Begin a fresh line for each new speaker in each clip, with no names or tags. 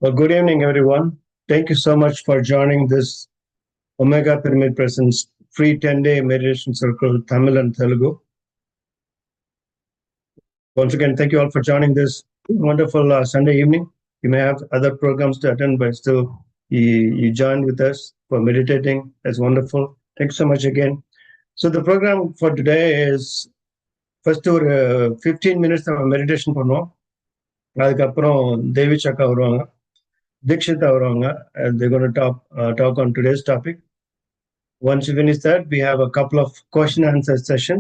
Well, good evening, everyone. Thank you so much for joining this Omega Pyramid Presence free 10-day meditation circle, Tamil and Telugu. Once again, thank you all for joining this wonderful Sunday evening. You may have other programs to attend, but still you joined with us for meditating. That's wonderful. Thanks so much again. So the program for today is first ஒரு 15 minutes நம்ம meditation பண்ணுவோம். அதுக்கப்புறம் தேவி சக்கா வருவாங்க, தீக்ஷிதா வருவாங்க, and they're going to talk on today's topic. Once you finish that, we have a couple of question answer session.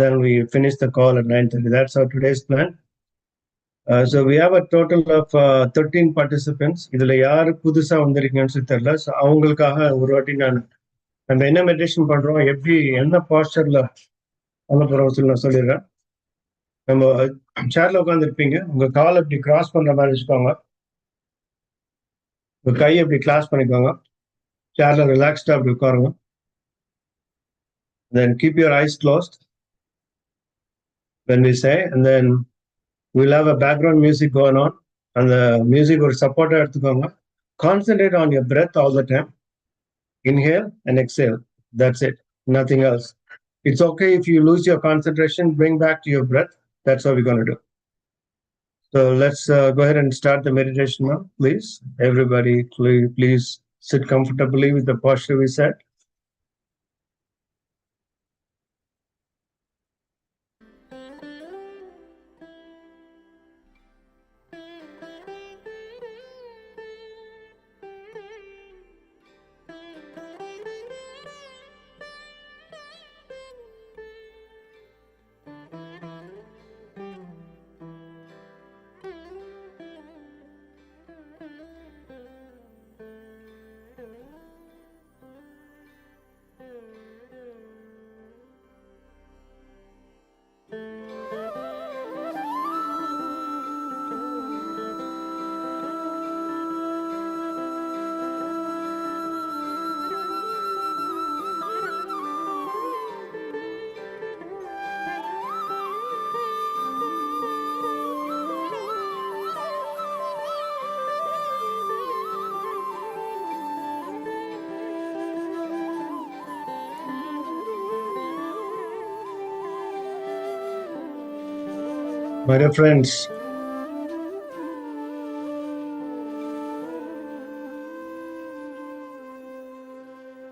Then we finish the call at 9:30. That's our today's plan. So we have a total of 13 participants. இதுல யாரு புதுசா வந்திருக்கீங்கன்னு தெரியல. So அவங்களுக்காக ஒரு வாட்டி நம்ம என்ன meditation பண்றோம், எப்படி என்ன பாஸ்டர்ல பண்ண போறோம் சொல்லி நான் சொல்லிடுறேன். நம்ம சேர்ல உட்காந்துருப்பீங்க, உங்க கால் இப்படி கிராஸ் பண்ற மாதிரி வச்சுக்கோங்க, உங்க கையை இப்படி கிளாஸ் பண்ணிக்கோங்க, சேர்ல ரிலாக்ஸ்டா அப்படி உட்காருங்க. Then keep your eyes closed when we say, and then we'll have a background music going on, and the music will support எடுத்துக்கோங்க. Concentrate on your breath all the time. Inhale and exhale. That's it. Nothing else. It's okay if you lose your concentration, bring back to your breath. That's what we're going to do. So let's go ahead and start the meditation now, please. Everybody, please sit comfortably with the posture we set. My dear friends,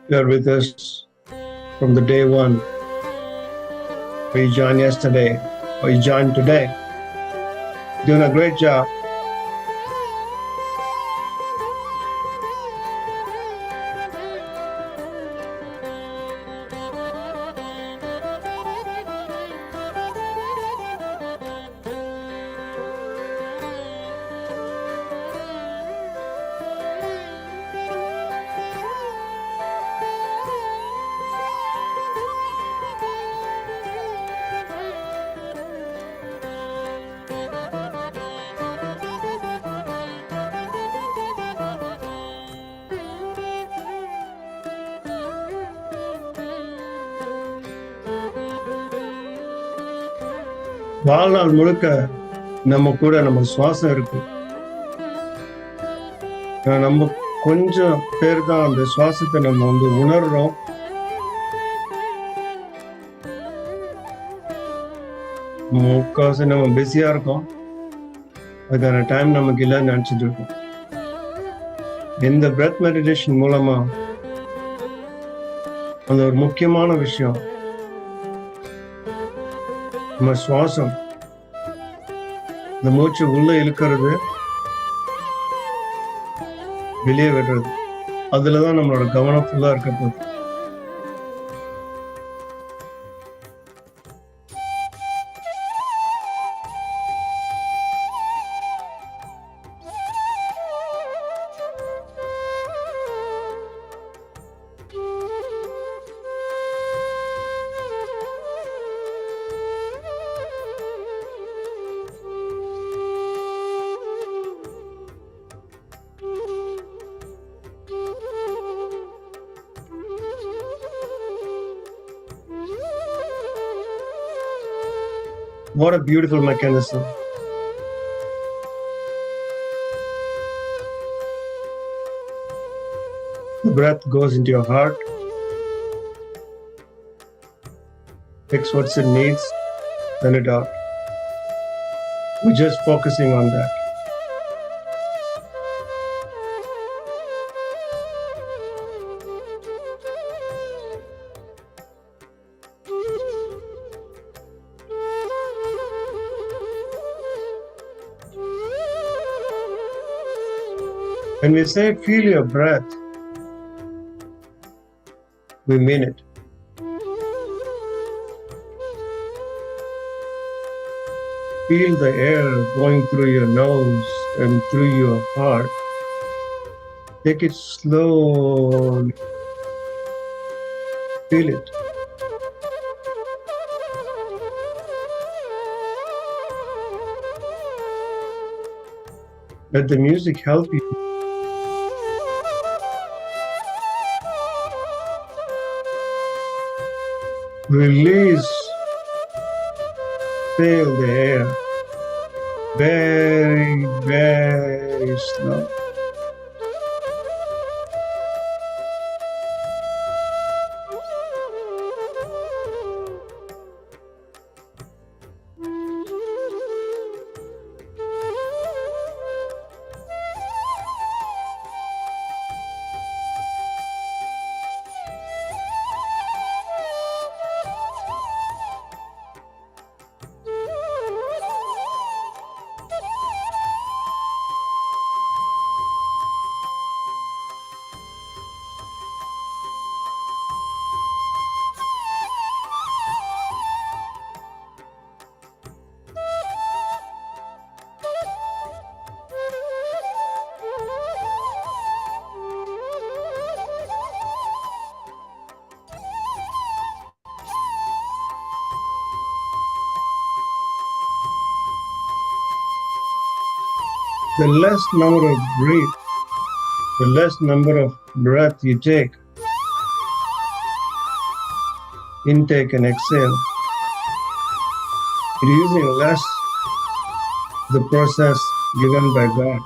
you are with us from the day one, or you joined yesterday, or you joined today. Doing a great job. வாழ்நாள் முழுக்க நம்ம கூட நம்ம சுவாசம் இருக்கு. நம்ம கொஞ்சம் பேர் தான் அந்த சுவாசத்தை நம்ம உணர்றோம். முக்கால்வாசி நம்ம பிஸியா இருக்கோம், அதுக்கான டைம் நமக்கு இல்லைன்னு நினைச்சிட்டு இருக்கோம். இந்த பிரெத் மெடிடேஷன் மூலமா அந்த ஒரு முக்கியமான விஷயம், நம்ம சுவாசம், இந்த மூச்சு உள்ள இழுக்கிறது, வெளியே விடுறது, அதுலதான் நம்மளோட கவனம் ஃபுல்லா இருக்க போகுது. What a beautiful mechanism. breath goes into your heart, takes what it needs, send it out. We're just focusing on that. When we say feel your breath, we mean it. Feel the air going through your nose and through your heart. Take it slowly. Feel it. Let the music help you. Release. Feel the air. Very, very slow. The less number of breath you take, intake and exhale, you're using less the process given by God.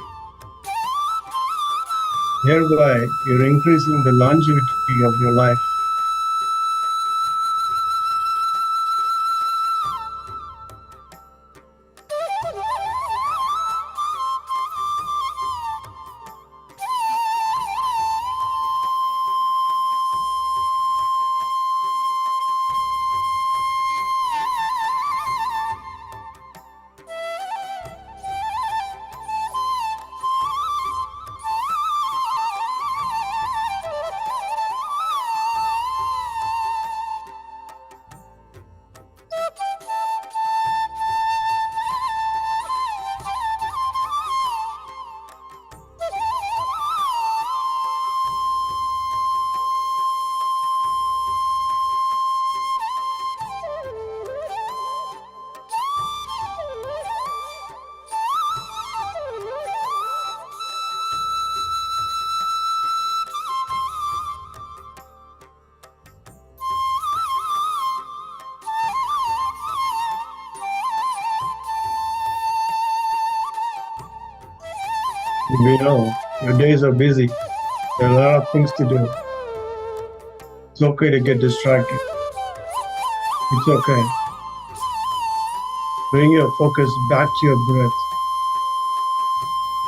Hereby, you're increasing the longevity of your life. We know your days are busy. There are a lot of things to do. It's okay to get distracted. It's okay. Bring your focus back to your breath.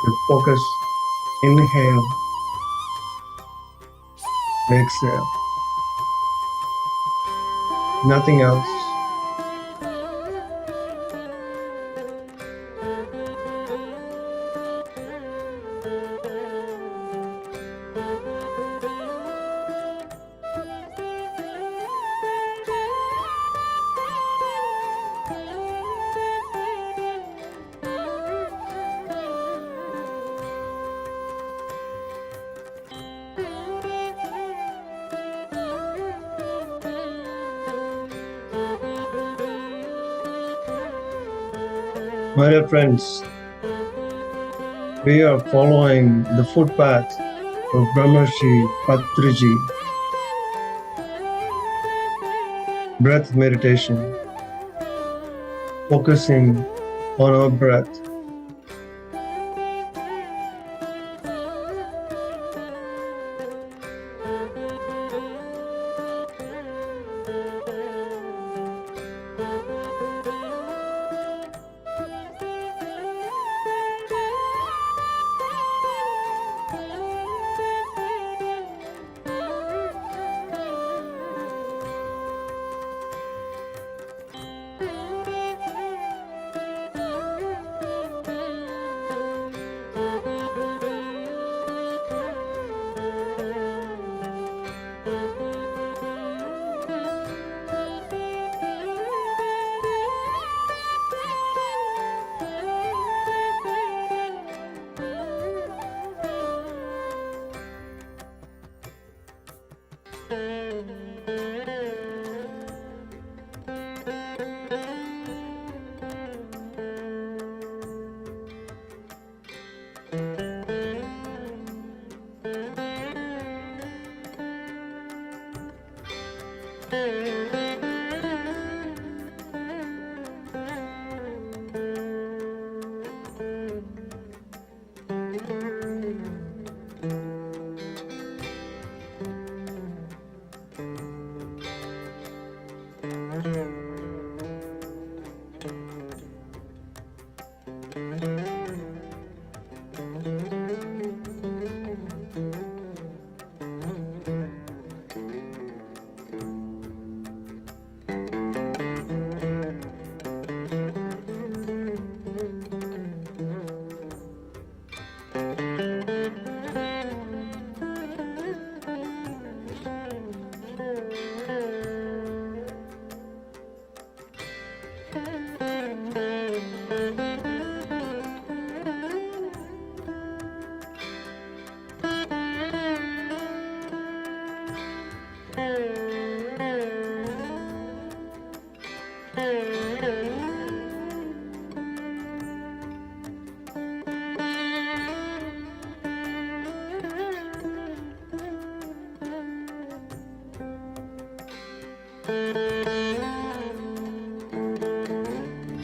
Your focus, inhale, exhale. Nothing else. My dear friends, we are following the footpath of Brahmarshi Patriji, breath meditation, focusing on our breath.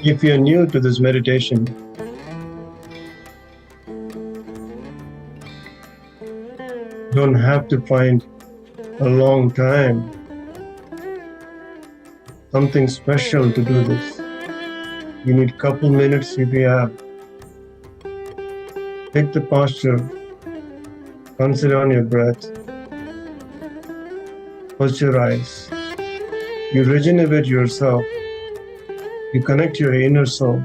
If you're new to this meditation, you don't have to find a long time, something special to do this. You need a couple minutes if you have. Take the posture, concentrate on your breath, close your eyes. You regenerate yourself. You connect your inner soul.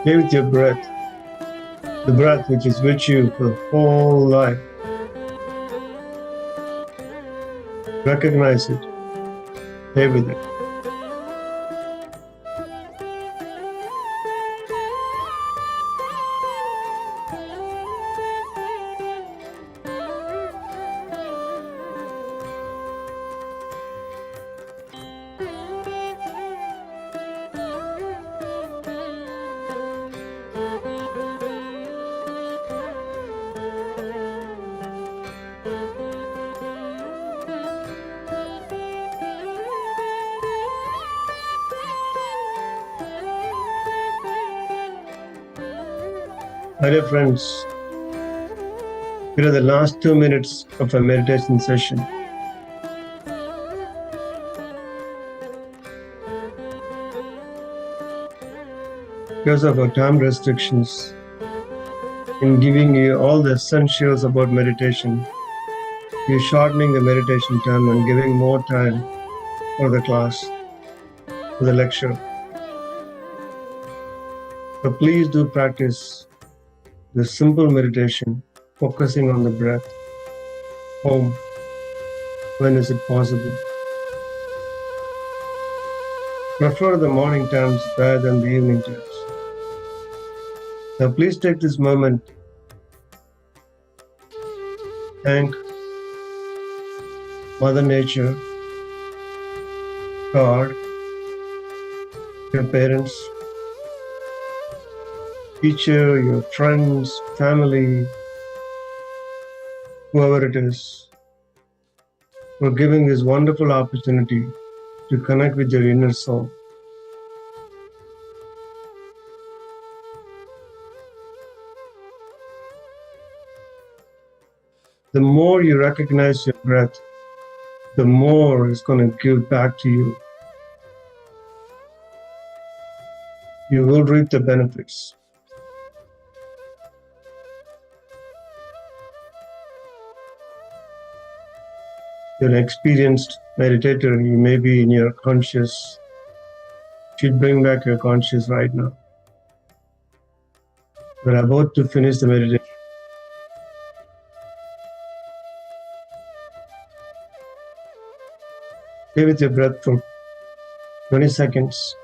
Stay with your breath, the breath which is with you for the whole life. Recognize it. Stay with it. My dear friends, here are the last 2 minutes of a meditation session. Because of our time restrictions, in giving you all the essentials about meditation, we're shortening the meditation time and giving more time for the class, for the lecture. So please do practice this simple meditation, focusing on the breath, home, when is it possible. Prefer the morning times rather than the evening times. Now please take this moment, thank Mother Nature, God, your parents, teacher, your friends, family, whoever it is, for giving this wonderful opportunity to connect with your inner soul. The more you recognize your breath, the more it's going to give back to you. You will reap the benefits. You're an experienced meditator, you may be in your conscious. You should bring back your conscious right now. We're about to finish the meditation. Stay with your breath for 20 seconds.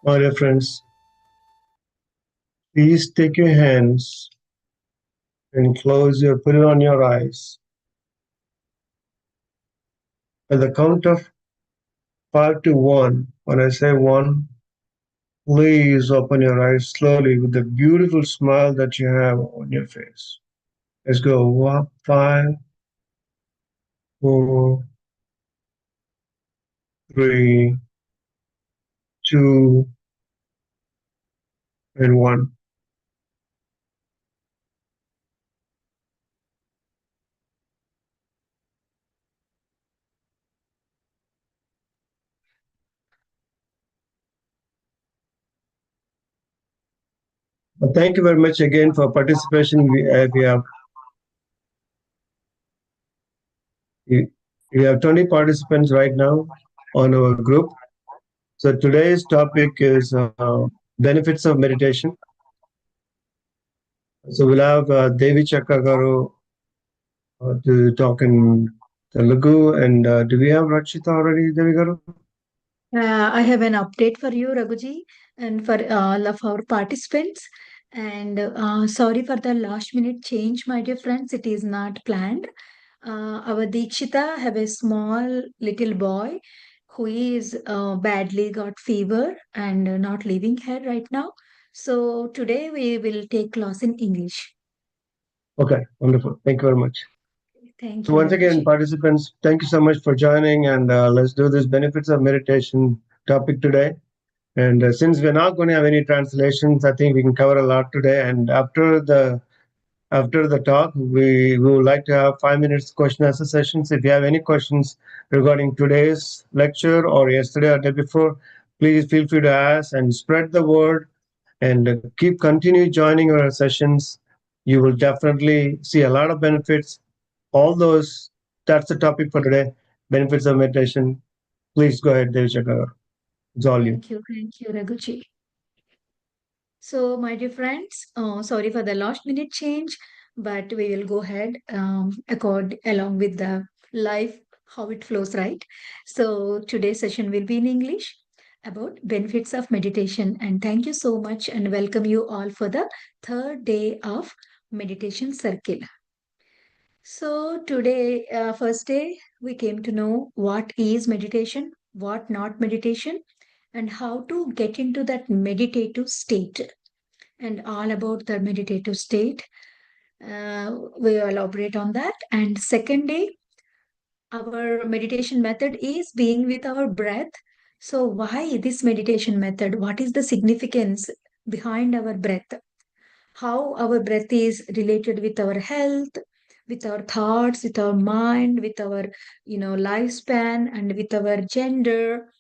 My dear friends, please take your hands and put it on your eyes. At the count of 5 to 1, when I say one, please open your eyes slowly with the beautiful smile that you have on your face. Let's go. One, 5, 4, 3, 2, and 1. Thank you very much again for participation. We have 20 participants right now on our group. So today's topic is benefits of meditation. So we'll have Devi Chakagaru to talk in Telugu. And do we have Rakshita already, Devi Garu?
I have an update for you, Raghuji, and for all of our participants. And sorry for the last minute change, my dear friends. It is not planned. Our Dikshita have a small little boy who is badly got fever and not leaving here right now. So today we will take class in English.
Okay, wonderful. Thank you very much.
Thank
So
you,
once again,
Raghuji.
participants, thank you so much for joining. And let's do this benefits of meditation topic today. And since we're not going to have any translations, I think we can cover a lot today. And after the talk, we would like to have 5 minutes question answer sessions. If you have any questions regarding today's lecture or yesterday or day before, please feel free to ask and spread the word and continue joining our sessions. You will definitely see a lot of benefits. All those, that's the topic for today, benefits of meditation. Please go ahead, Devchakar. It's all you.
Thank you, Raghuji. So, my dear friends, sorry for the last minute change, but we will go ahead along with the life, how it flows, right? So, today's session will be in English about benefits of meditation. And thank you so much and welcome you all for the third day of meditation circle. So, today, first day, we came to know what is meditation, what not meditation, and how to get into that meditative state and all about the meditative state. We will elaborate on that. And second day, our meditation method is being with our breath. So, why this meditation method? What is the significance behind our breath? How our breath is related with our health, with our thoughts, with our mind, with our lifespan, and with our gender,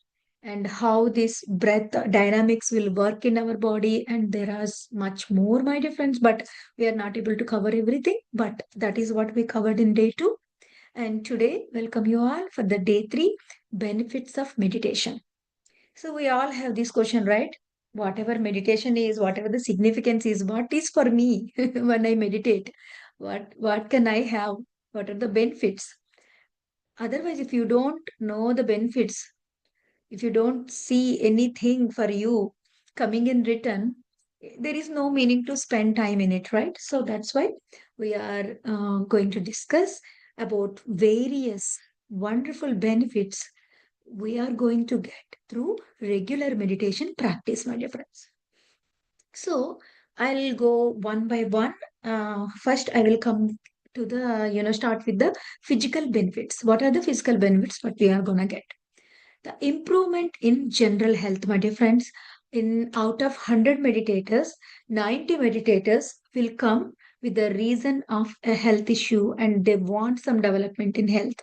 and how this breath dynamics will work in our body. And there is much more, my dear friends, but we are not able to cover everything. But that is what we covered in day 2. And today, welcome you all for the day 3 benefits of meditation. So, we all have this question, right? Whatever meditation is, whatever the significance is, what is for me when I meditate? What can I have? What are the benefits? Otherwise, if you don't know the benefits, if you don't see anything for you coming in return, there is no meaning to spend time in it, right? So that's why we are going to discuss about various wonderful benefits we are going to get through regular meditation practice, my dear friends. So I'll go one by one. First, I will come to start with the physical benefits. What are the physical benefits? What we are going to get? The improvement in general health, my dear friends. In out of 100 meditators, 90 meditators will come with the reason of a health issue and they want some development in health.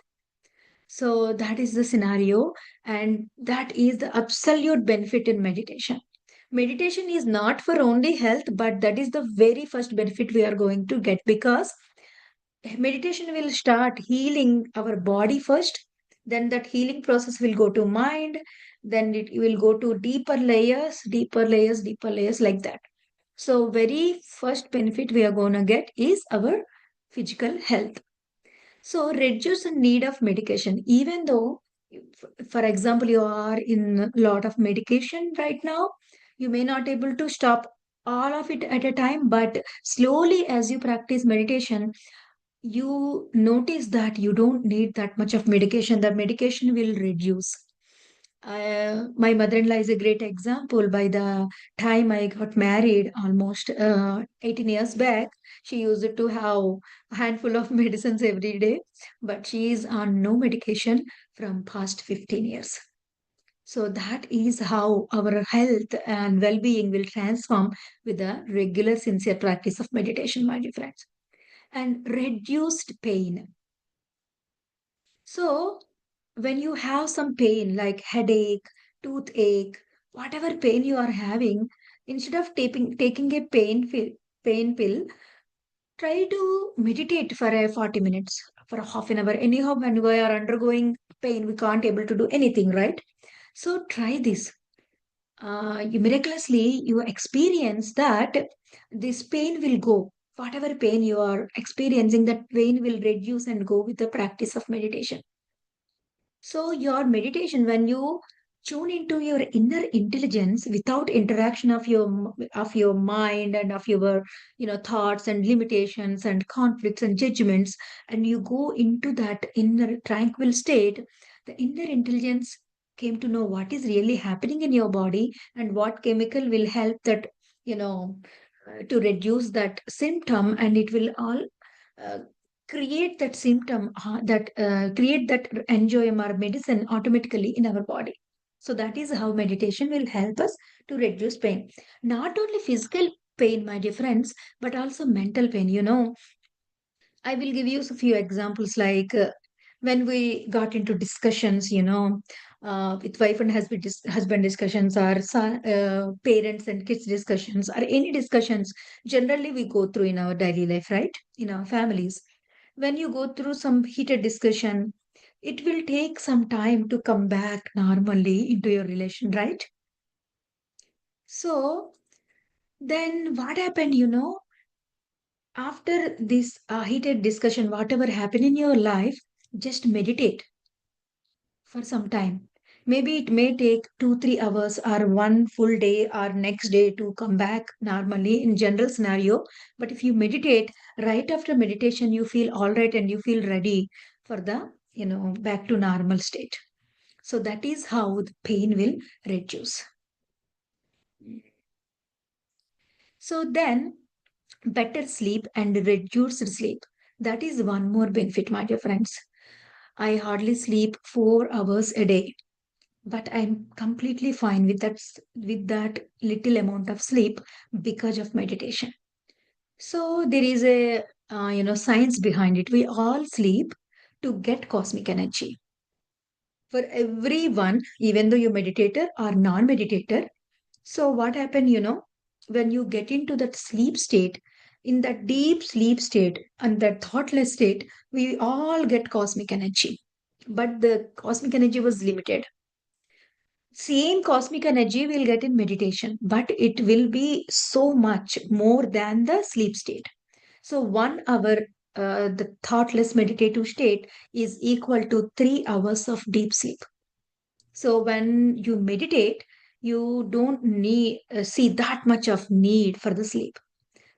So that is the scenario, and that is the absolute benefit in meditation. Meditation is not for only health, but that is the very first benefit we are going to get, because meditation will start healing our body first, then that healing process will go to mind, then it will go to deeper layers, deeper layers, deeper layers, like that. So very first benefit we are going to get is our physical health. So reduce the need of medication. Even though For example, you are in a lot of medication right now. You may not able to stop all of it at a time, but slowly as you practice meditation, you notice that you don't need that much of medication. The medication will reduce. My mother-in-law is a great example. By the time I got married, almost 18 years back, she used to have a handful of medicines every day, but she is on no medication from past 15 years. So that is how our health and well-being will transform with the regular sincere practice of meditation, my dear friends. And reduced pain. So when you have some pain like headache, toothache, whatever pain you are having, instead of taking a pain pill, try to meditate for a 40 minutes, for a half an hour. Anyhow, when we are undergoing pain, we can't able to do anything, right? So try this. You miraculously you experience that this pain will go. Whatever pain you are experiencing, that pain will reduce and go with the practice of meditation. So your meditation, when you tune into your inner intelligence without interaction of your mind and of your thoughts and limitations and conflicts and judgments, and you go into that inner tranquil state, the inner intelligence came to know what is really happening in your body and what chemical will help that you know to reduce that symptom, and it will all uh, create that symptom that create that enzyme or medicine automatically in our body. So that is how meditation will help us to reduce pain, not only physical pain, my dear friends, but also mental pain. I will give you a few examples like when we got into discussions, with wife and husband discussions, or parents and kids discussions, or any discussions generally we go through in our daily life, right? In our families. When you go through some heated discussion, it will take some time to come back normally into your relation, right? So then what happened, after this heated discussion, whatever happened in your life, just meditate for some time. Maybe it may take 2 3 hours or one full day or next day to come back normally in general scenario. But if you meditate, right after meditation, you feel all right and you feel ready for the back to normal state. So that is how the pain will reduce. So then better sleep and reduced sleep. That is one more benefit, my dear friends. I hardly sleep 4 hours a day, but I'm completely fine with that little amount of sleep because of meditation. So there is a science behind it. We all sleep to get cosmic energy. For everyone, even though you're meditator or non-meditator, so what happened, when you get into that sleep state, in that deep sleep state and that thoughtless state, we all get cosmic energy. But the cosmic energy was limited. Same cosmic energy we'll get in meditation, but it will be so much more than the sleep state. So 1 hour, the thoughtless meditative state is equal to 3 hours of deep sleep. So when you meditate, you don't need see that much of need for the sleep.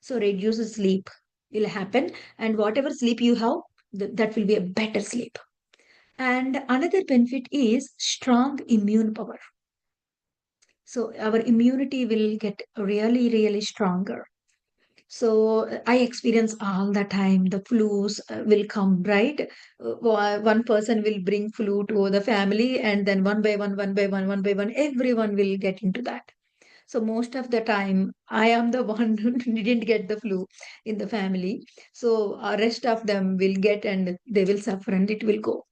So reduce sleep will happen, and whatever sleep you have, that will be a better sleep. And another benefit is strong immune power. So our immunity will get really, really stronger. So I experience all the time the flus will come, right? One person will bring flu to the family, and then one by one, one by one, one by one, everyone will get into that. So most of the time, I am the one who didn't get the flu in the family. So rest of them will get and they will suffer and it will go.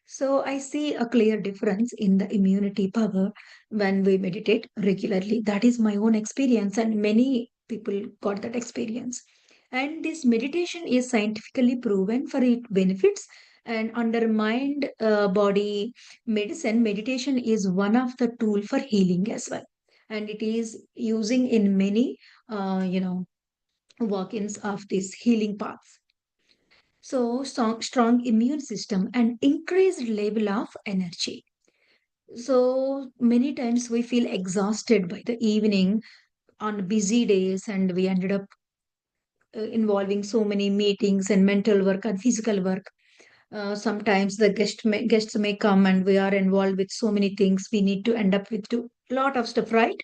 So I see a clear difference in the immunity power when we meditate regularly. That is my own experience, and many people got that experience. And this meditation is scientifically proven for its benefits. And under mind body medicine, meditation is one of the tool for healing as well. And it is using in many, walk-ins of these healing paths. So, strong immune system and increased level of energy. So many times we feel exhausted by the evening on busy days, and we ended up involving so many meetings and mental work and physical work. Sometimes the guests may come and we are involved with so many things. We need to end up with a lot of stuff, right?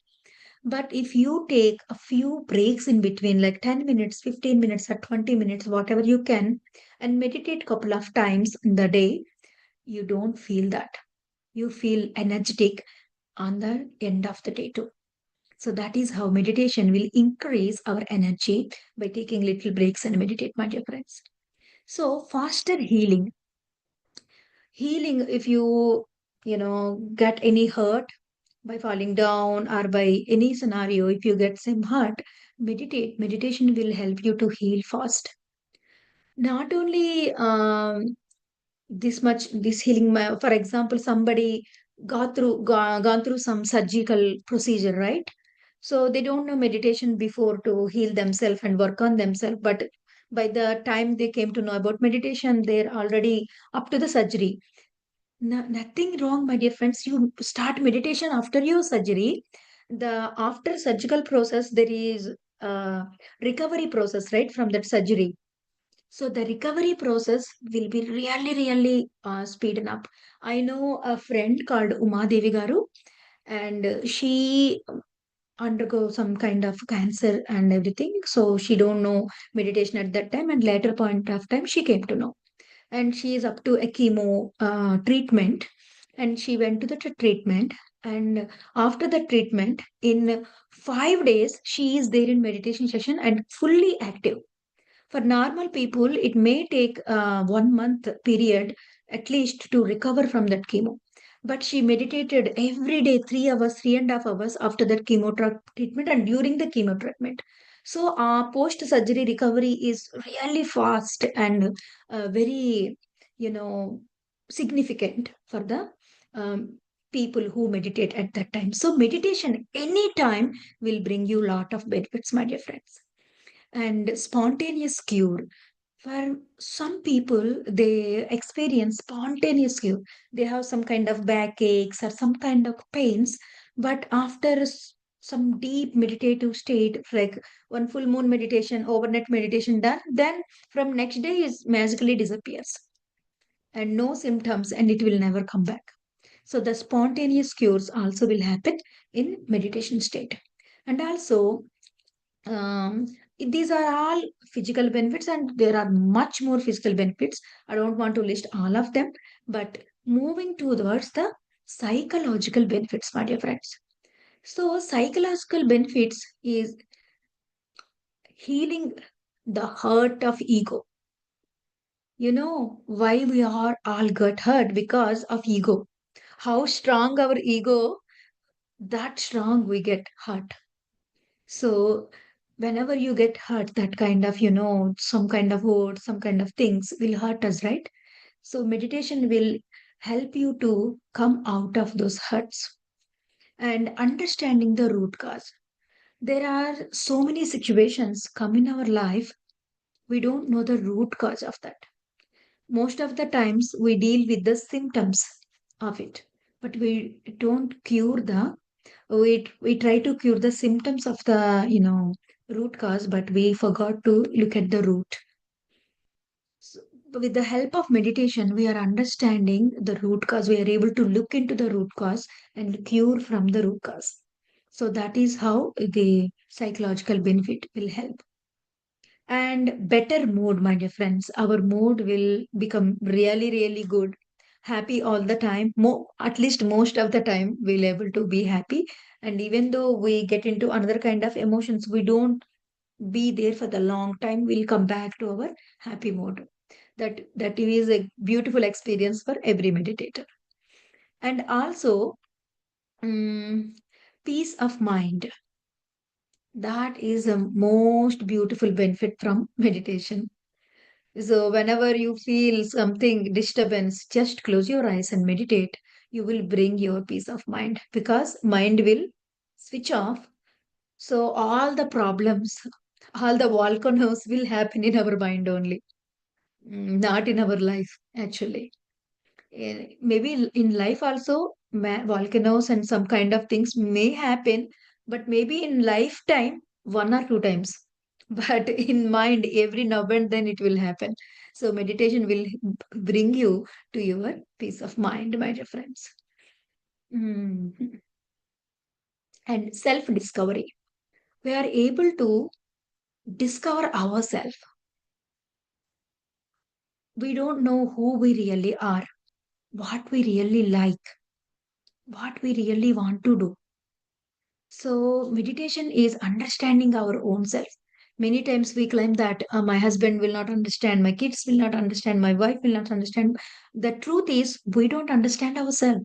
But if you take a few breaks in between, like 10 minutes, 15 minutes, or 20 minutes, whatever you can, and meditate couple of times in the day, you don't feel that. You feel energetic on the end of the day too. So that is how meditation will increase our energy by taking little breaks and meditate, my dear friends. So faster healing. Healing, if get any hurt by falling down or by any scenario, if you get some hurt, meditate. Meditation will help you to heal fast. Not only this healing, for example, somebody gone through some surgical procedure, right? So they don't know meditation before to heal themselves and work on themselves, but by the time they came to know about meditation, they're already up to the surgery. Nothing wrong, my dear friends. You start meditation after your surgery. The after surgical process, there is a recovery process, right, from that surgery. So the recovery process will be really, really speeden up. I know a friend called Uma Devi Garu, and she undergo some kind of cancer and everything. So she don't know meditation at that time, and later point of time she came to know. And she is up to a chemo treatment, and she went to the treatment. And after the treatment, in 5 days, she is there in meditation session and fully active. For normal people, it may take 1 month period at least to recover from that chemo. But she meditated every day, 3 hours, 3.5 hours after that treatment and during the chemo treatment. So, post surgery recovery is really fast and very, you know, significant for the people who meditate at that time. So, meditation anytime will bring you a lot of benefits, my dear friends. And spontaneous cure, for some people they experience spontaneous cure. They have some kind of backaches or some kind of pains, but after some deep meditative state, like one full moon meditation, overnight meditation done, then from next day is magically disappears and no symptoms, and it will never come back. So the spontaneous cures also will happen in meditation state. And also, um, these are all physical benefits, and there are much more physical benefits. I don't want to list all of them, but moving towards the psychological benefits, my dear friends. So psychological benefits is healing the hurt of ego. You know why we are all got hurt? Because of ego. How strong our ego, that strong we get hurt. So whenever you get hurt, that kind of, some kind of words, some kind of things will hurt us, right? So meditation will help you to come out of those hurts and understanding the root cause. There are so many situations come in our life, we don't know the root cause of that. Most of the times we deal with the symptoms of it, but we don't cure the we try to cure the symptoms of the root cause, but we forgot to look at the root. So, with the help of meditation, we are understanding the root cause. We are able to look into the root cause and cure from the root cause. So that is how the psychological benefit will help. And better mood, my dear friends. Our mood will become really, really good. Happy all the time. At least most of the time, we'll able to be happy. And even though we get into another kind of emotions, we don't be there for the long time. We'll come back to our happy mode. That is a beautiful experience for every meditator. And also, mm, peace of mind. That is the most beautiful benefit from meditation. So whenever you feel something disturbance, just close your eyes and meditate. You will bring your peace of mind because mind will switch off. So all the problems, all the volcanoes will happen in our mind only. Not in our life, actually. Maybe in life also, volcanoes and some kind of things may happen, but maybe in lifetime, one or two times. But in mind, every now and then it will happen. So meditation will bring you to your peace of mind, my dear friends. Mm. And self discovery. We are able to discover ourselves. We don't know who we really are, what we really like, what we really want to do. So, meditation is understanding our own self. Many times we claim that my husband will not understand, my kids will not understand, my wife will not understand. The truth is, we don't understand ourselves.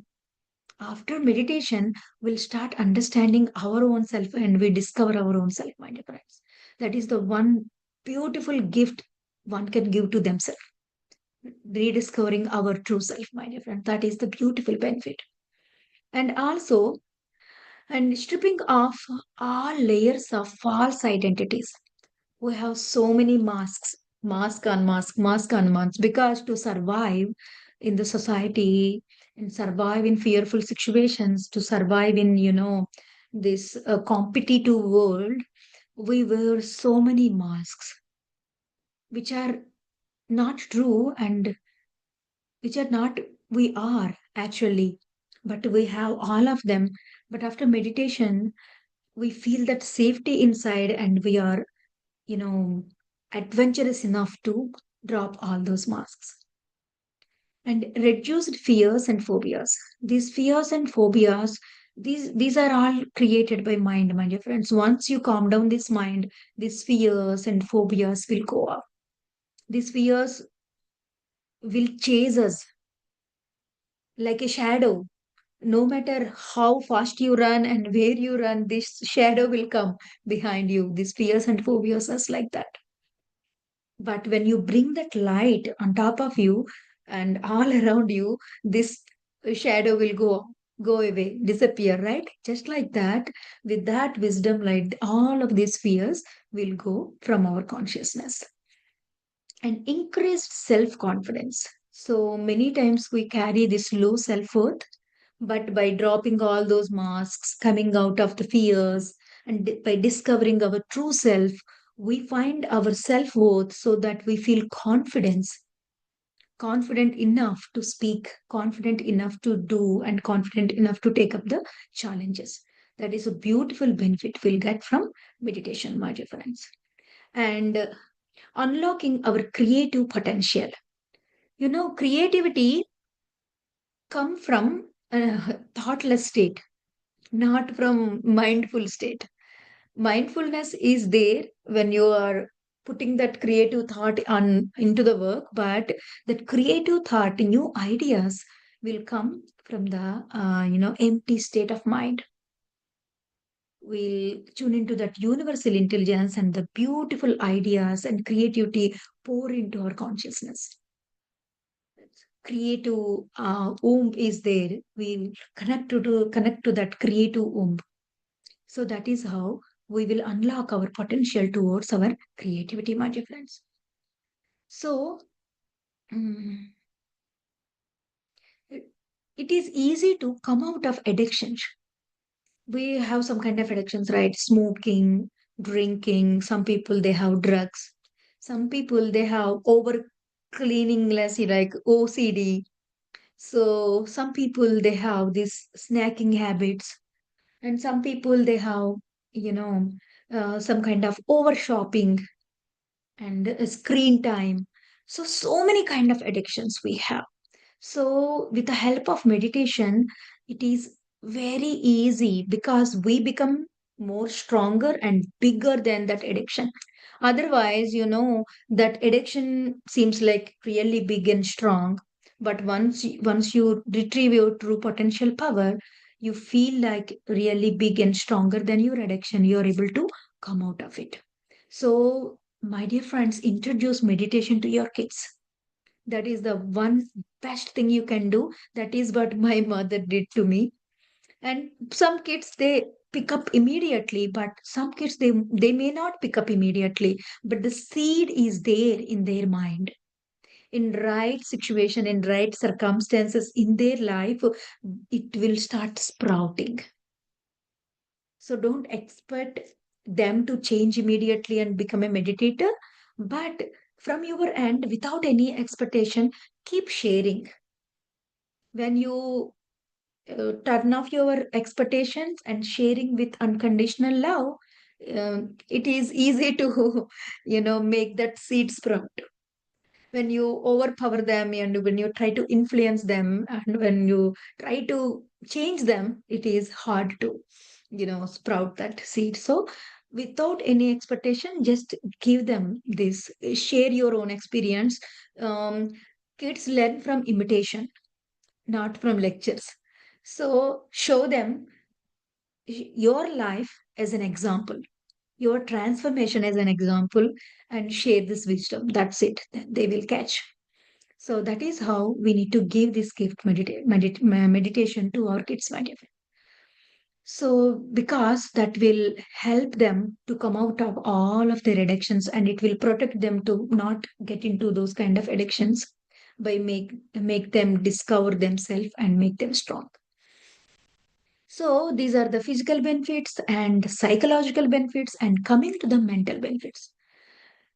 After meditation, we'll start understanding our own self and we discover our own self, my dear friends. That is the one beautiful gift one can give to themselves. Rediscovering our true self, my dear friend. That is the beautiful benefit. And also, and stripping off all layers of false identities. We have so many masks, mask on mask, mask on mask, because to survive in the society and survive in fearful situations, to survive in, this competitive world, we wear so many masks, which are not true and which are not, we are actually, but we have all of them. But after meditation, we feel that safety inside and we are, you know, adventurous enough to drop all those masks. And reduced fears and phobias. These fears and phobias, these are all created by mind, my dear friends. Once you calm down this mind, these fears and phobias will go up. These fears will chase us like a shadow. No matter how fast you run and where you run, this shadow will come behind you. These fears and phobias are like that. But when you bring that light on top of you and all around you, this shadow will go away, disappear, right? Just like that, with that wisdom light, all of these fears will go from our consciousness. And increased self-confidence. So many times we carry this low self-worth, but by dropping all those masks, coming out of the fears, and by discovering our true self, we find our self worth so that we feel confidence, confident enough to speak, confident enough to do, and confident enough to take up the challenges. That is a beautiful benefit we'll get from meditation, my dear friends. And unlocking our creative potential. Creativity come from a thoughtless state, not from mindful state. Mindfulness is there when you are putting that creative thought on into the work, but that creative thought, new ideas will come from the empty state of mind. We'll tune into that universal intelligence and the beautiful ideas and creativity pour into our consciousness. Creative womb is there. We'll connect to that creative womb. So that is how we will unlock our potential towards our creativity, my dear friends. So mm, it it is easy to come out of addictions. We have some kind of addictions, right? Smoking, drinking. Some people they have drugs. Some people they have over cleaningless, like OCD. So some people they have these snacking habits, and some people they have, you know, some kind of over shopping and screen time. So many kind of addictions we have. So with the help of meditation, it is very easy because we become more stronger and bigger than that addiction. Otherwise, that addiction seems like really big and strong. But once you retrieve your true potential power, you feel like really big and stronger than your addiction. You are able to come out of it. So, my dear friends, introduce meditation to your kids. That is the one best thing you can do. That is what my mother did to me. And some kids they pick up immediately, but some kids they may not pick up immediately, but the seed is there in their mind. in right situation, in right circumstances in their life, it will start sprouting. So don't expect them to change immediately and become a meditator, but from your end, without any expectation, keep sharing. When you turn off your expectations and sharing with unconditional love, it is easy to, make that seed sprout. When you overpower them and when you try to influence them and when you try to change them, it is hard to, sprout that seed. So without any expectation, just give them this, share your own experience. um, Kids learn from imitation, not from lectures. So show them your life as an example, your transformation as an example, and share this wisdom. That's it. They will catch. So that is how we need to give this gift meditation to our kids, my dear friend. So because that will help them to come out of all of their addictions, and it will protect them to not get into those kind of addictions by make them discover themselves and make them strong. So these are the physical benefits and psychological benefits, and coming to the mental benefits.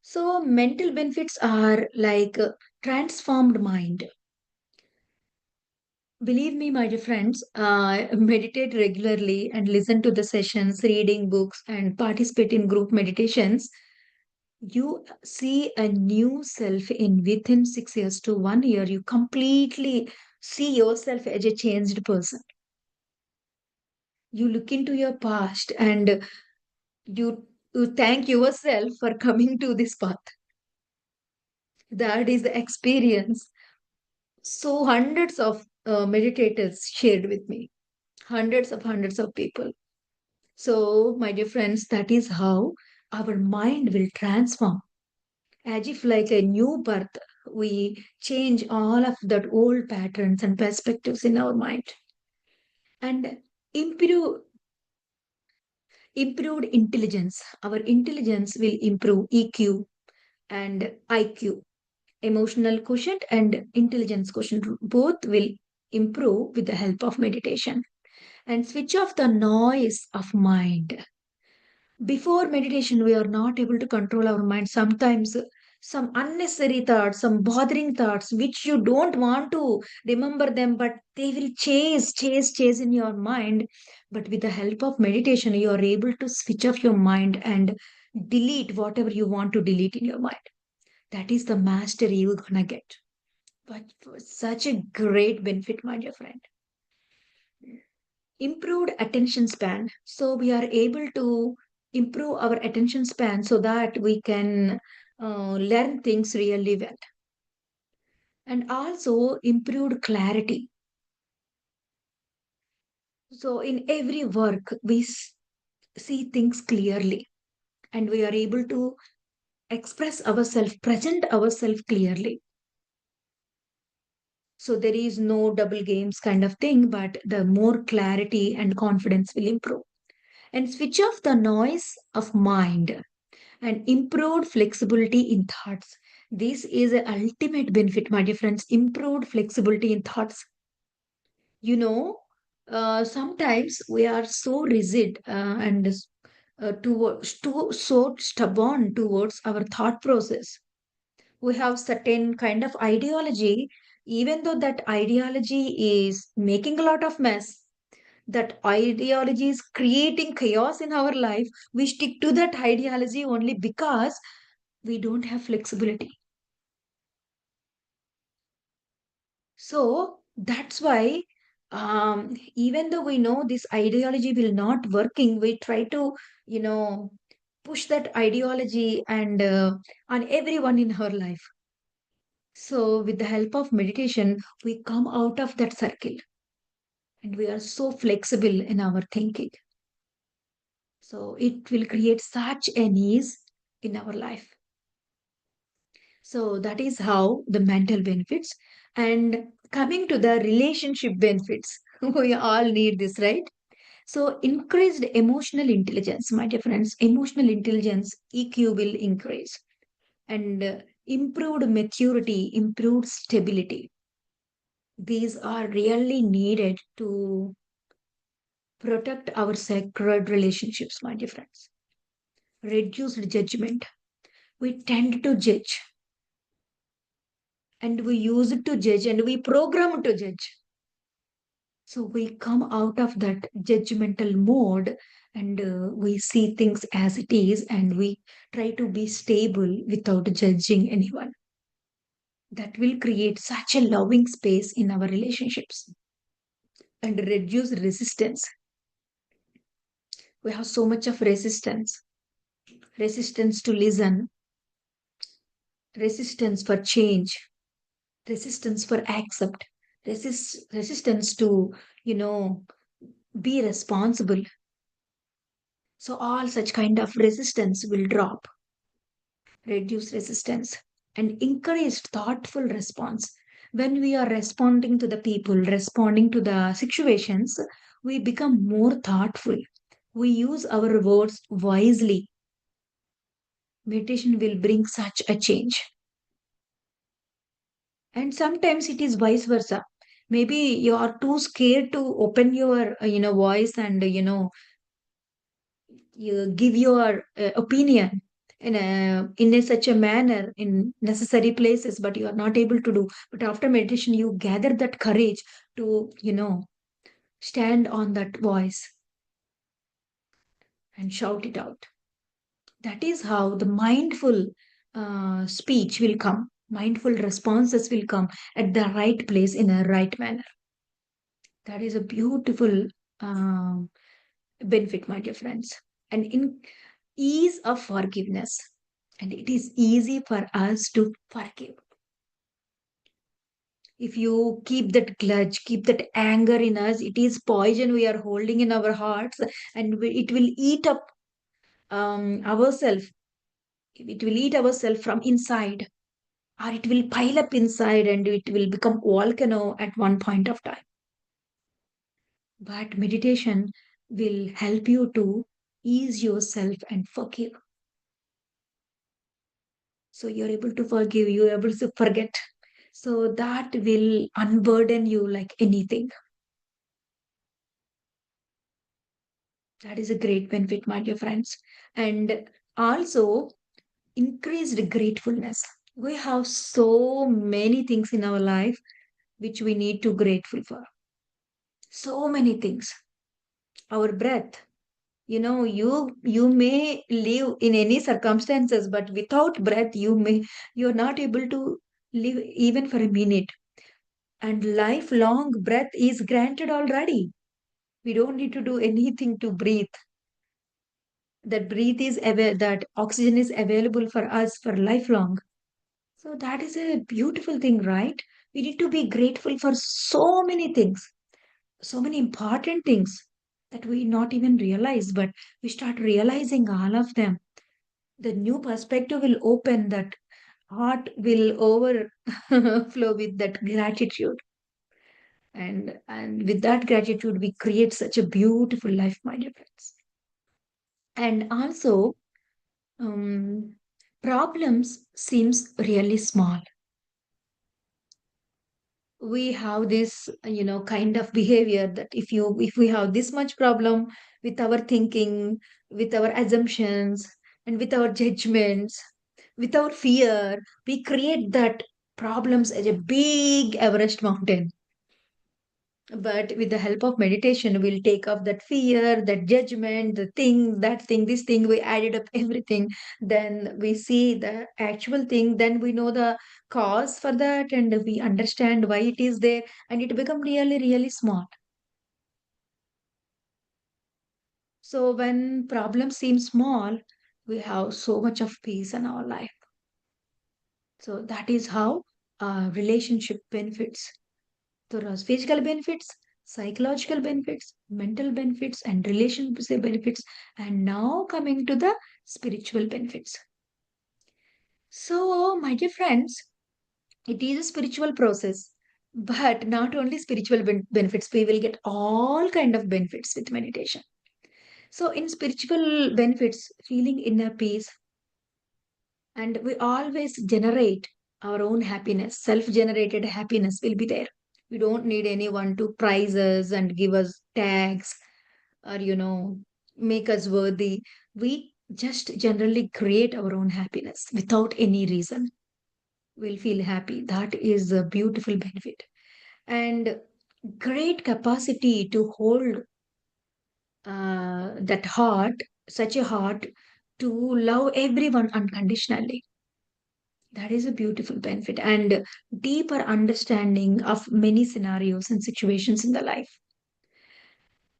So mental benefits are like transformed mind. Believe me, my dear friends, meditate regularly and listen to the sessions, reading books, and participate in group meditations. You see a new self in within 6 years to 1 year. You completely see yourself as a changed person. You look into your past and you thank yourself for coming to this path. That is the experience. So hundreds of meditators shared with me, hundreds of people. So, my dear friends, that is how our mind will transform. As if like a new birth, we change all of that old patterns and perspectives in our mind. And improve improved intelligence. Our intelligence will improve EQ and IQ. Emotional quotient and intelligence quotient both will improve with the help of meditation. And switch off the noise of mind. Before meditation, we are not able to control our mind. Sometimes some unnecessary thoughts, some bothering thoughts, which you don't want to remember them, but they will chase in your mind. But with the help of meditation, you are able to switch off your mind and delete whatever you want to delete in your mind. That is the mastery you're gonna get. But for such a great benefit, my dear friend. Improved attention span. So we are able to improve our attention span so that we can learn things really well. And also improved clarity. So in every work, we see things clearly and we are able to express ourselves, present ourselves clearly. So there is no double games kind of thing, but the more clarity and confidence will improve. And switch off the noise of mind and improved flexibility in thoughts. This is an ultimate benefit, my dear friends. Improved flexibility in thoughts. You know, sometimes we are so rigid and so stubborn towards our thought process. We have certain kind of ideology, even though that ideology is making a lot of mess, that ideology is creating chaos in our life, we stick to that ideology only because we don't have flexibility. So that's why, even though we know this ideology will not working, we try to, you know, push that ideology and on everyone in her life. So with the help of meditation, we come out of that circle and we are so flexible in our thinking. So it will create such an ease in our life. So that is how the mental benefits. And coming to the relationship benefits, we all need this, right? So increased emotional intelligence, my dear friends, emotional intelligence, EQ will increase. And improved maturity, improved stability. These are really needed to protect our sacred relationships, my dear friends. Reduced judgment. We tend to judge and we use it to judge and we program to judge. So we come out of that judgmental mode and we see things as it is and we try to be stable without judging anyone. That will create such a loving space in our relationships and reduce resistance. We have so much of resistance to listen, resistance for change, resistance for accept, resistance to, you know, be responsible. So all such kind of resistance will drop, reduce resistance, and encourage thoughtful response. When we are responding to the people, responding to the situations, we become more thoughtful. We use our words wisely. Meditation will bring such a change. And sometimes it is vice versa. Maybe you are too scared to open your voice and you give your opinion in such a manner in necessary places, but you are not able to do. But after meditation you gather that courage to stand on that voice and shout it out. That is how the mindful speech will come, mindful responses will come at the right place in a right manner. That is a beautiful um, benefit, my dear friends. And in ease of forgiveness, and it is easy for us to forgive. If you keep that grudge, keep that anger in us, it is poison we are holding in our hearts, and it will eat up ourselves. It will eat ourselves from inside, or it will pile up inside, and it will become volcano at one point of time. But meditation will help you to ease yourself and forgive. So you're able to forgive, you're able to forget. So that will unburden you like anything. That is a great benefit, my dear friends. And also increased gratefulness. We have so many things in our life which we need to grateful for. So many things. Our breath. You may live in any circumstances, but without breath, you're not able to live even for a minute. And lifelong breath is granted already. We don't need to do anything to breathe. That oxygen is available for us for lifelong. So that is a beautiful thing, right? We need to be grateful for so many things, so many important things that we not even realize, but we start realizing all of them. The new perspective will open, that heart will overflow with that gratitude. And with that gratitude, we create such a beautiful life, my dear friends. And also, um, problems seems really small. We have this kind of behavior that if we have this much problem with our thinking, with our assumptions, and with our judgments, with our fear, we create that problems as a big Everest mountain. But with the help of meditation, we'll take off that fear, that judgment, the thing, that thing, this thing, we added up everything. Then we see the actual thing, then we know the cause for that, and we understand why it is there, and it become really, really small. So when problems seem small, we have so much of peace in our life. So that is how relationship benefits. There are physical benefits, psychological benefits, mental benefits, and relationship benefits. And now coming to the spiritual benefits. So, my dear friends, it is a spiritual process, but not only spiritual benefits. We will get all kind of benefits with meditation. So, in spiritual benefits, feeling inner peace And we always generate our own happiness. Self-generated happiness will be there. We don't need anyone to prize us and give us tags or, make us worthy. We just generally create our own happiness without any reason. We'll feel happy. That is a beautiful benefit. And great capacity to hold that heart, such a heart, to love everyone unconditionally. That is a beautiful benefit. And deeper understanding of many scenarios and situations in the life.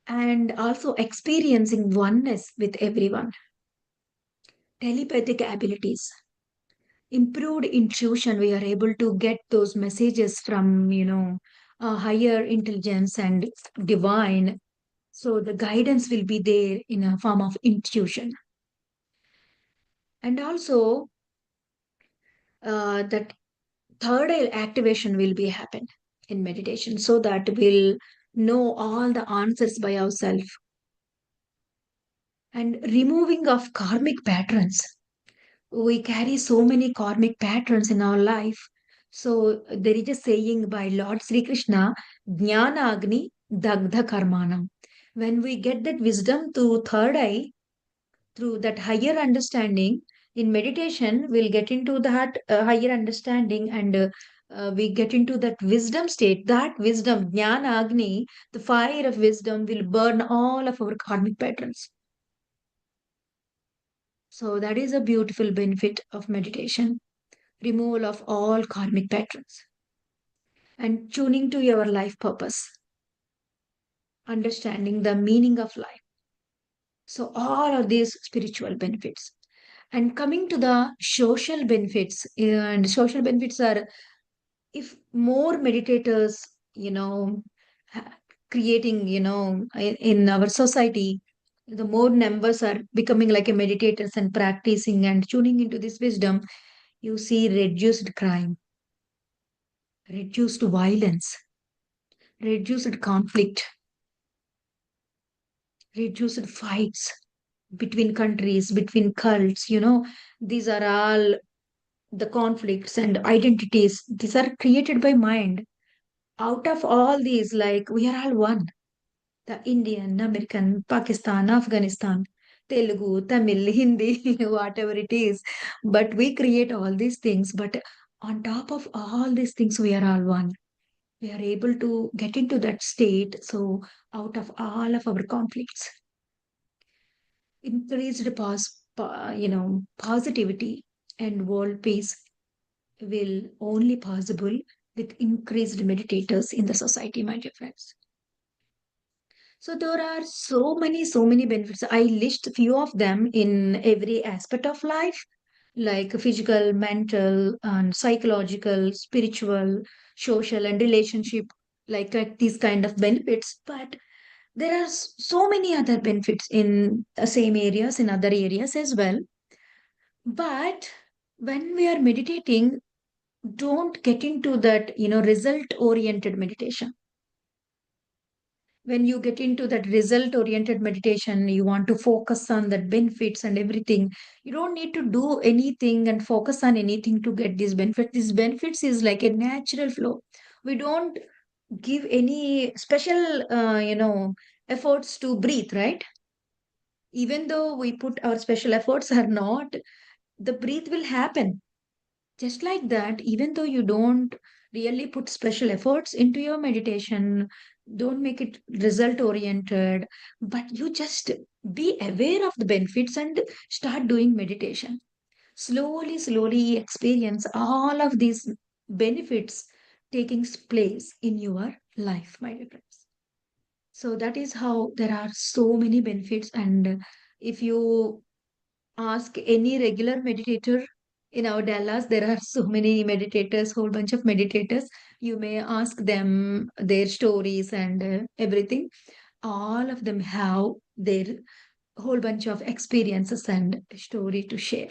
And also experiencing oneness with everyone. Telepathic abilities, improved intuition. We are able to get those messages from, higher intelligence and divine. So the guidance will be there in a form of intuition. And also, that third eye activation will be happen in meditation, so that we'll know all the answers by ourselves. And removing of karmic patterns. We carry so many karmic patterns in our life. So there is a saying by Lord Sri Krishna, Jnana Agni Dagdha Karmanam. When we get that wisdom to third eye, through that higher understanding, in meditation, we'll get into that higher understanding, and we get into that wisdom state. That wisdom, Jnana Agni, the fire of wisdom, will burn all of our karmic patterns. So that is a beautiful benefit of meditation, removal of all karmic patterns, and tuning to your life purpose, understanding the meaning of life. So, all of these spiritual benefits. And coming to the social benefits, and social benefits are, if more meditators, ha- creating, in our society, the more numbers are becoming like a meditators and practicing and tuning into this wisdom, you see reduced crime, reduced violence, reduced conflict, reduced fights between countries, between cults, these are all the conflicts and identities. These are created by mind. Out of all these, like, we are all one. The Indian, American, Pakistan, Afghanistan, Telugu, Tamil, Hindi, whatever it is. But we create all these things. But on top of all these things, we are all one. We are able to get into that state. So, out of all of our conflicts, increased positivity and world peace will only possible with increased meditators in the society, my dear friends. So there are so many benefits. I list few of them in every aspect of life, like physical, mental, and psychological, spiritual, social, and relationship, like these kind of benefits. But there are so many other benefits in the same areas, in other areas as well. But when we are meditating, don't get into that, result oriented meditation. When you get into that result oriented meditation, you want to focus on that benefits and everything. You don't need to do anything and focus on anything to get these benefits. These benefits is like a natural flow. We don't give any special, efforts to breathe, right? Even though we put our special efforts or not, the breath will happen. Just like that, even though you don't really put special efforts into your meditation, don't make it result oriented, but you just be aware of the benefits and start doing meditation. Slowly, slowly experience all of these benefits taking place in your life, my dear friends. So that is how there are so many benefits. And if you ask any regular meditator in our Dallas, there are so many meditators, whole bunch of meditators. You may ask them their stories and everything. All of them have their whole bunch of experiences and story to share.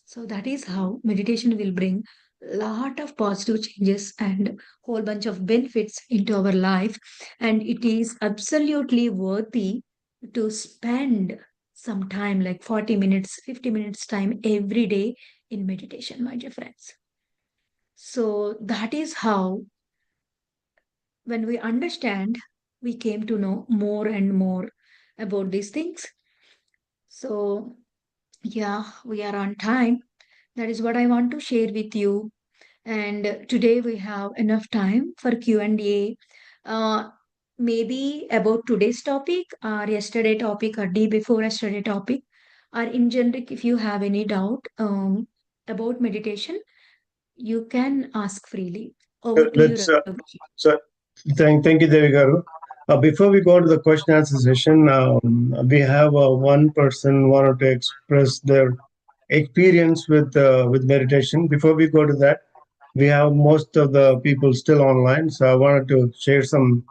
So that is how meditation will bring lot of positive changes and whole bunch of benefits into our life. And it is absolutely worthy to spend some time, like 40 minutes, 50 minutes time every day in meditation, my dear friends. So that is how, when we understand, we came to know more and more about these things. So, yeah, we are on time. That is what I want to share with you. And today we have enough time for Q&A. Uh, Maybe about today's topic or yesterday topic or day before yesterday topic, or in general, if you have any doubt about meditation, you can ask freely. Over to you,
Let's
Raghu.
so thank you, Devi Garu. Before we go to the question answer session, we have one person wanted to express their experience with meditation. Before we go to that, we have most of the people still online, so I wanted to share some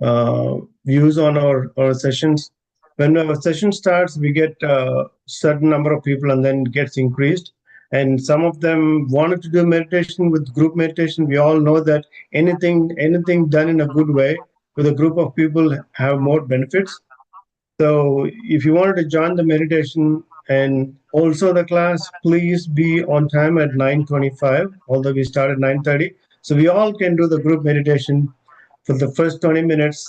uh, views on our sessions. When our session starts, we get a certain number of people and then it gets increased. And some of them wanted to do meditation with group meditation. We all know that anything done in a good way with a group of people have more benefits. So if you wanted to join the meditation and also the class, please be on time at 9:25, although we start at 9:30. So we all can do the group meditation for the first 20 minutes,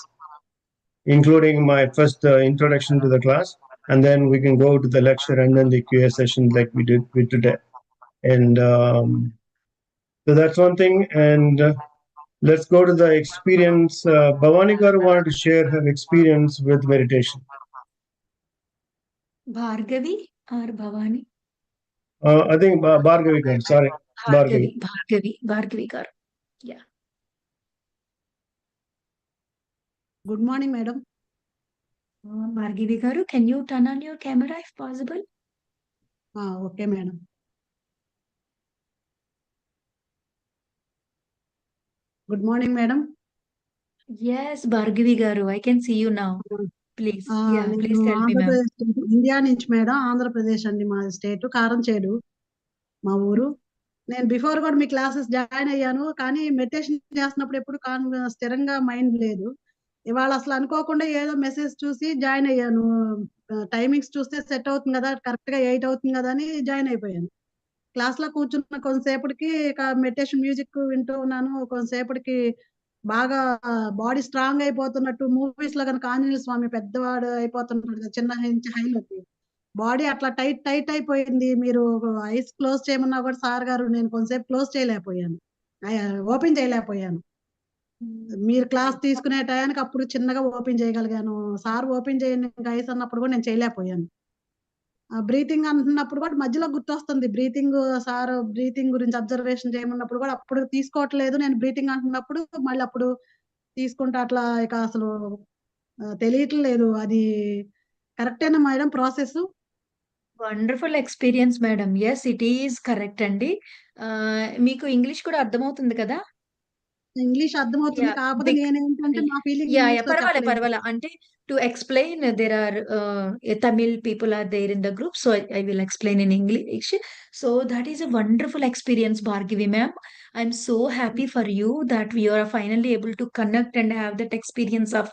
including my first introduction to the class, and then we can go to the lecture and then the QA session like we did with today. And so that's one thing. And let's go to the experience. Bhavani Garu wanted to share her experience with meditation.
Bhargavi or Bhavani?
I think Bhargavi Garu, sorry, Bhargavi.
Bhargavi Garu. Yeah.
Good morning, madam.
Bhargavi Garu, can you turn on your camera if possible?
Okay, madam. Good morning, madam.
Yes, Bhargavi Garu, I can see you now. Please, yeah,
నేను
please tell me, ma'am.
Andhra Pradesh India నుంచి madam, Andhra Pradesh అండి మా state, Karamchedu మా ఊరు. నేను before కూడా మీ classes join అయ్యాను, కానీ మెడిటేషన్ చేస్తున్నప్పుడు ఎప్పుడు స్థిరంగా మైండ్ లేదు. ఇవాళ అసలు అనుకోకుండా ఏదో మెసేజ్ చూసి జాయిన్ అయ్యాను. టైమింగ్స్ చూస్తే సెట్ అవుతుంది కదా, కరెక్ట్ గా 8 అవుతుంది కదా అని జాయిన్ అయిపోయాను. క్లాస్ లో కూర్చున్న కొంతసేపటికి మెడిటేషన్ మ్యూజిక్ వింటూ ఉన్నాను. కొంతసేపటికి బాగా బాడీ స్ట్రాంగ్ అయిపోతున్నట్టు, మూవీస్ లో కనుక ఆంజనేయ స్వామి పెద్దవాడు అయిపోతున్నాడు కదా, చిన్న నుంచి హైలోకి బాడీ అట్లా టైట్ టైట్ అయిపోయింది. మీరు ఐస్ క్లోజ్ చేయమన్నా కూడా సార్ గారు నేను కొంతసేపు క్లోజ్ చేయలేకపోయాను, ఓపెన్ చేయలేకపోయాను. మీరు క్లాస్ తీసుకునే టయానికి అప్పుడు చిన్నగా ఓపెన్ చేయగలిగాను. సార్ ఓపెన్ చేయండి ఐస్ అన్నప్పుడు కూడా నేను చేయలేకపోయాను. బ్రీతింగ్ అంటున్నప్పుడు కూడా మధ్యలో గుర్తొస్తుంది బ్రీతింగ్. సార్ బ్రీతింగ్ గురించి అబ్జర్వేషన్ చేయమన్నప్పుడు కూడా అప్పుడు తీసుకోవట్లేదు, నేను బ్రీతింగ్ అంటున్నప్పుడు మళ్ళీ అప్పుడు తీసుకుంటా. అట్లా ఇక అసలు తెలియట్లేదు. అది కరెక్టేనా madam process?
Wonderful experience madam. Yes, it is correct అండి. మీకు ఇంగ్లీష్ కూడా అర్థమవుతుంది కదా?
ఇంగ్లీష్ అర్థమవుతుంది,
Yeah,
కాకపోతే నేనేంటంటే నా ఫీలింగ్
yeah,
ఇంగ్లీష్ లో
పర్వాలే,
చెప్పలేను.
పర్వాలే. అంటే to explain, there are Tamil people are there in the group, so I will explain in English. So that is a wonderful experience, Bhargavi ma'am. I'm so happy for you that we are finally able to connect and have that experience of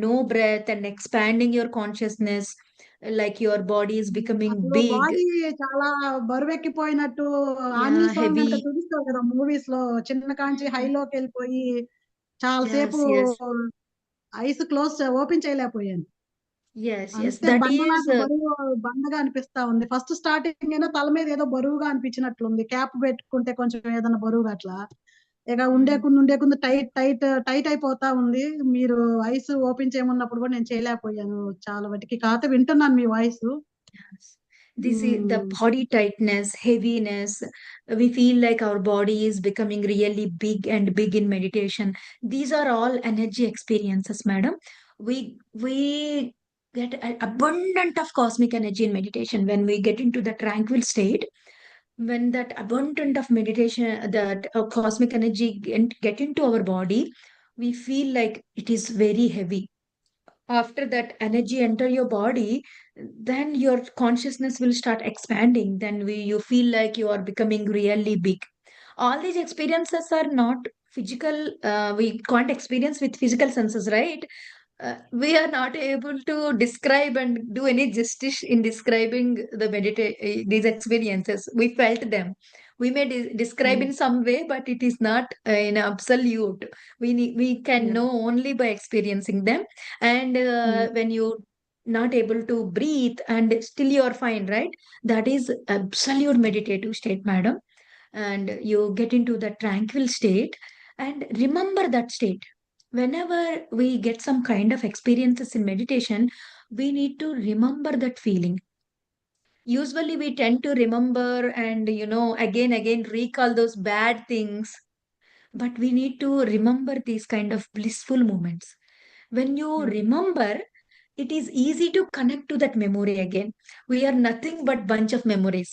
no breath and expanding your consciousness, like your body is becoming
అసలు
big.
Body చాలా బరువెక్కిపోయినట్టు
Yeah,
Anjaneya స్వామి
heavy.
కనుక చూపిస్తారు కదా movies లో, చిన్న కాంచి హైలోకి వెళ్ళిపోయి
Yes,
చాలాసేపు
yes,
eyes close open చేయలేకపోయాను.
yes.
అంతే
That is
బండలాగా బరువు బండగా అనిపిస్తా ఉంది. ఫస్ట్ స్టార్టింగ్ ఏదో తల మీద ఏదో బరువుగా అనిపించినట్లుంది, క్యాప్ పెట్టుకుంటే కొంచెం ఏదైనా బరువుగా అట్లా. ఇక ఉండే కొంది టైట్ టైట్ టైట్ అయిపోతా ఉంది. మీరు ఐస్ ఓపెన్ చేయమన్నప్పుడు కూడా నేను చేయలేకపోయాను చాలా వాటికి. కాకపోతే వింటున్నాను మీ voice.
Yes. This is the body tightness, heaviness. We feel like our body is becoming really big in meditation. These are all energy experiences, madam. We get an abundant of cosmic energy in meditation when we get into the tranquil state. When that abundant of meditation, that cosmic energy get into our body, we feel like it is very heavy. After that energy enter your body, then your consciousness will start expanding. Then you feel like you are becoming really big. All these experiences are not physical. We can't experience with physical senses, right? we are not able to describe and do any justice in describing these experiences. We felt them. We may describe in some way, but it is not in absolute. We can
Yeah.
know only by experiencing them. And when you not able to breathe and still you are fine, right? That is absolute meditative state, madam. And you get into the tranquil state and remember that state. Whenever we get some kind of experiences in meditation, we need to remember that feeling. Usually we tend to remember and again recall those bad things, but we need to remember these kind of blissful moments. When you remember, it is easy to connect to that memory again. We are nothing but bunch of memories,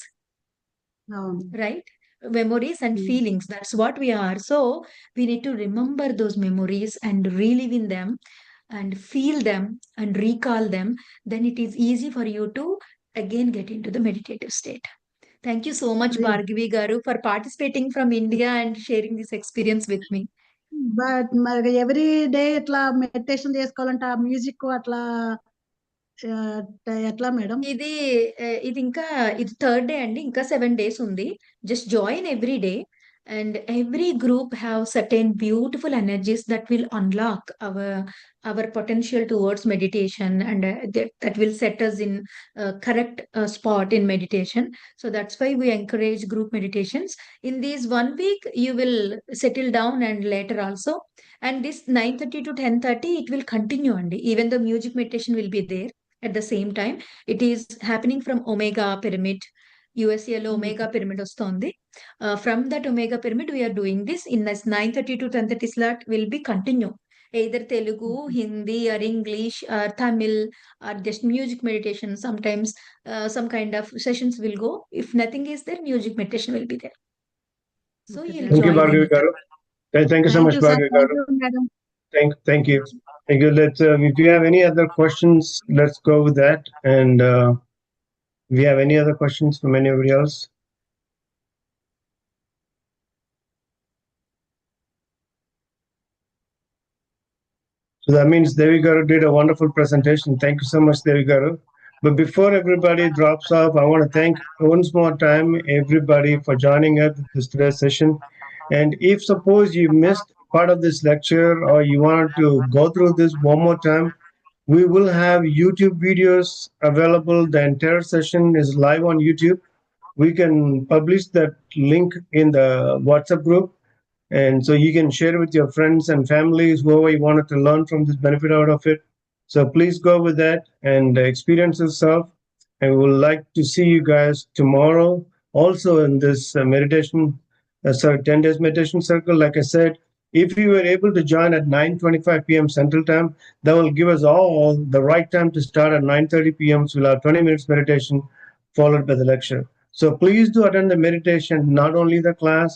అవును.
right? Memories and feelings. That's what we are. So we need to remember those memories and relive in them and feel them and recall them. Then it is easy for you to again get into the meditative state. Thank you so much,
Yes.
Bhargavi Garu, for participating from India and sharing this experience with me.
But మరి every day ఇట్లా meditation చేసుకోవాలంటే ఆ music అట్లా ఎట్లా madam?
ఇది ఇంకా ఇది third day అండి. ఇంకా 7 డేస్ ఉంది. Just join every day and every group have certain beautiful energies that will unlock our potential towards meditation and that will set us in correct spot in meditation. So that's why we encourage group meditations. In these 1 week, you will settle down and later also. And this 9:30 to 10:30, it will continue, Andy. Even the music meditation will be there at the same time. It is happening from Omega Pyramid. USAలో Omega Pyramid వస్తోంది. From that Omega Pyramid, we are doing this. In this 9:30 to 10:30 slot will be continue. Either Telugu, Hindi, or English, or Tamil, or just music meditation. Sometimes some kind of sessions will go. If nothing is there, music meditation will be there. So
Okay,
you'll
Thank you,
join
Bhargavi
anytime.
Garu. Thank you so
thank
much,
you sir.
Bhargavi
thank
Garu.
You madam.
Thank you. Thank you. If you have any other questions, let's go with that. And if you have any other questions from anybody else? So that means Devi Garu did a wonderful presentation. Thank you so much, Devi Garu. But before everybody drops off, I want to thank once more time everybody for joining us this today's session. And if suppose you missed part of this lecture or you want to go through this one more time, we will have YouTube videos available. The entire session is live on YouTube. We can publish that link in the WhatsApp group, and so you can share with your friends and families whoever you wanted to learn from this, benefit out of it. So please go with that and experience yourself. And we would like to see you guys tomorrow also in this meditation, 10 days meditation circle. Like I said, if you were able to join at 9:25 p.m. Central Time, that will give us all the right time to start at 9:30 p.m. So we'll have 20 minutes meditation followed by the lecture. So please do attend the meditation, not only the class.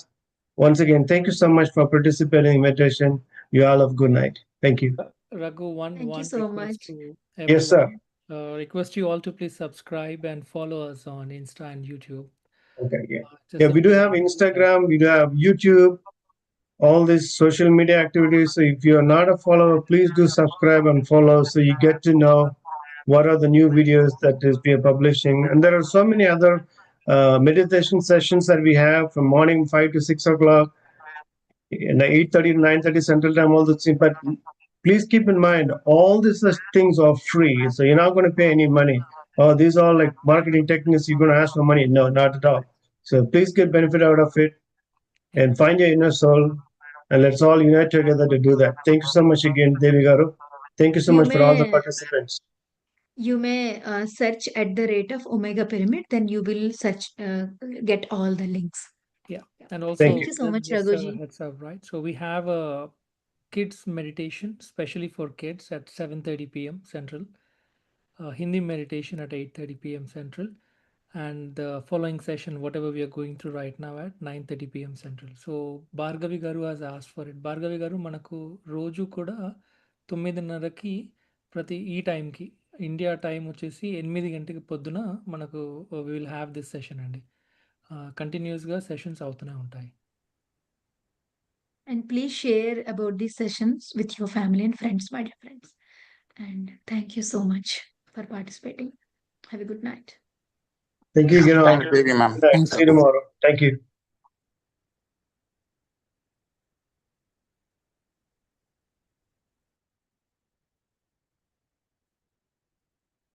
Once again, thank you so much for participating in meditation. You all have good night. Thank you.
Raghu,
Thank you
one
so
request
much.
to
Yes, sir.
everyone. Request you all to please subscribe and follow us on Insta and YouTube.
Okay. Yeah.
Just
Yeah.
a
We do have
plug.
Instagram. We do have YouTube. All these social media activities. So if you're not a follower, please do subscribe and follow so you get to know what are the new videos that is we are publishing. And there are so many other meditation sessions that we have from morning 5 to 6 o'clock, in 8:30 to 9:30 Central Time, all those things. But please keep in mind, all these things are free. So you're not going to pay any money. Oh, these are like marketing techniques. You're going to ask for money. No, not at all. So please get benefit out of it and find your inner soul. And let's all unite together to do that. Thank you so much again, Devi Garu. Thank you so
You
much for all the
may
participants.
you may search at the rate of Omega Pyramid, then you will search get all the links.
Yeah. And
Thank
also,
Thank you so much,
just a
Raghuji.
heads up, right? So we have a kids meditation, especially for kids at 7:30 p.m. Central. Hindi meditation at 8:30 p.m. Central, and the following session, whatever we are going through right now, at 9:30 p.m. Central. So Bhargavi Garu has asked for it. Bhargavi Garu మనకు రోజు కూడా 9:30కి ప్రతి ఈ టైంకి India time వచ్చేసి 8 గంటకి పొద్దున మనకు we will have this session అండి. కంటిన్యూస్గా సెషన్స్ అవుతూనే ఉంటాయి.
And please share about these sessions with your family and friends, my dear friends. And thank you so much for participating. Have a good night.
Thank you, Gino.
Thank you, baby ma'am.
Good night.
Thanks.
See you tomorrow. Thank you.